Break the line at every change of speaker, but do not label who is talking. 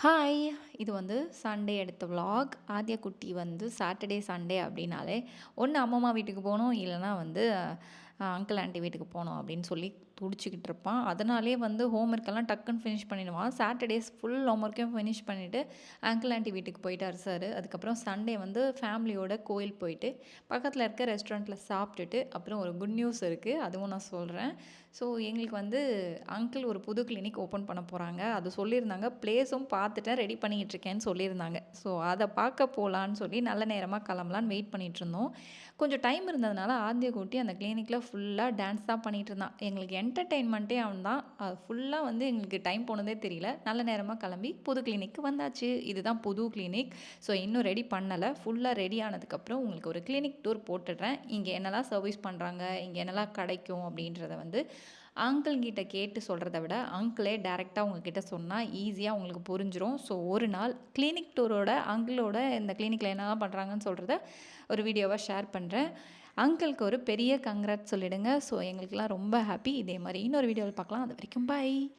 Hi! இது வந்து Sunday எடுத்த விளாக். ஆத்யா குட்டி வந்து சாட்டர்டே, சண்டே அப்படின்னாலே, ஒண்ணு அம்மம்மா வீட்டுக்கு போணும், இல்லன்னா வந்து அங்கிள், ஆன்டி வீட்டுக்கு போணும் அப்படின்னு சொல்லி துடிச்சுக்கிட்டு இருப்பான். அதனாலேயே வந்து ஹோம் ஒர்க்கெல்லாம் டக்குன்னு ஃபினிஷ் பண்ணிடுவான். சாட்டர்டேஸ் ஃபுல் ஹோம் ஒர்க்கையும் ஃபினிஷ் பண்ணிவிட்டு அங்கிள், ஆன்டி வீட்டுக்கு போயிட்டாரு சார். அதுக்கப்புறம் சண்டே வந்து ஃபேமிலியோட கோயில் போயிட்டு, பக்கத்தில் இருக்க ரெஸ்டாரண்ட்டில் சாப்பிட்டுட்டு, அப்புறம் ஒரு குட் நியூஸ் இருக்குது. அதுவும் நான் சொல்கிறேன். ஸோ எங்களுக்கு வந்து அங்கிள் ஒரு புது கிளினிக் ஓப்பன் பண்ண போகிறாங்க. அது சொல்லியிருந்தாங்க. ப்ளேஸும் பார்த்துட்டேன், ரெடி பண்ணிக்கிட்டு இருக்கேன்னு சொல்லியிருந்தாங்க. ஸோ அதை பார்க்க போகலான்னு சொல்லி நல்ல நேரமாக கிளம்பலான்னு வெயிட் பண்ணிகிட்ருந்தோம். கொஞ்சம் டைம் இருந்ததுனால ஆத்யா குட்டி அந்த கிளினிக்கில் ஃபுல்லாக டான்ஸ் தான் பண்ணிகிட்டு இருந்தான். எங்களுக்கு என்டர்டெயின்மெண்ட்டே அவன் தான். அது ஃபுல்லாக வந்து எங்களுக்கு டைம் போனதே தெரியல. நல்ல நேரமாக கிளம்பி புது கிளினிக்கு வந்தாச்சு. இதுதான் புது கிளினிக். ஸோ இன்னும் ரெடி பண்ணலை. ஃபுல்லாக ரெடி ஆனதுக்கப்புறம் உங்களுக்கு ஒரு கிளினிக் டூர் போட்டுடுறேன். இங்கே என்னெல்லாம் சர்வீஸ் பண்ணுறாங்க, இங்கே என்னெல்லாம் கிடைக்கும் அப்படின்றத வந்து அங்கிள் கிட்ட கேட்டு சொல்கிறத விட அங்கிளே டேரெக்டாக உங்ககிட்ட சொன்னால் ஈஸியாக உங்களுக்கு புரிஞ்சிடும். ஸோ ஒரு நாள் கிளினிக் டூரோட அங்கிளோட இந்த கிளினிக்கில் என்னெல்லாம் பண்ணுறாங்கன்னு சொல்கிறத ஒரு வீடியோவாக ஷேர் பண்ணுறேன். அங்கிளுக்கு ஒரு பெரிய கங்க்ராட் சொல்லிவிடுங்க. ஸோ எங்களுக்கெல்லாம் ரொம்ப ஹாப்பி. இதே மாதிரி இன்னொரு வீடியோவில் பார்க்கலாம். அது வரைக்கும் பை.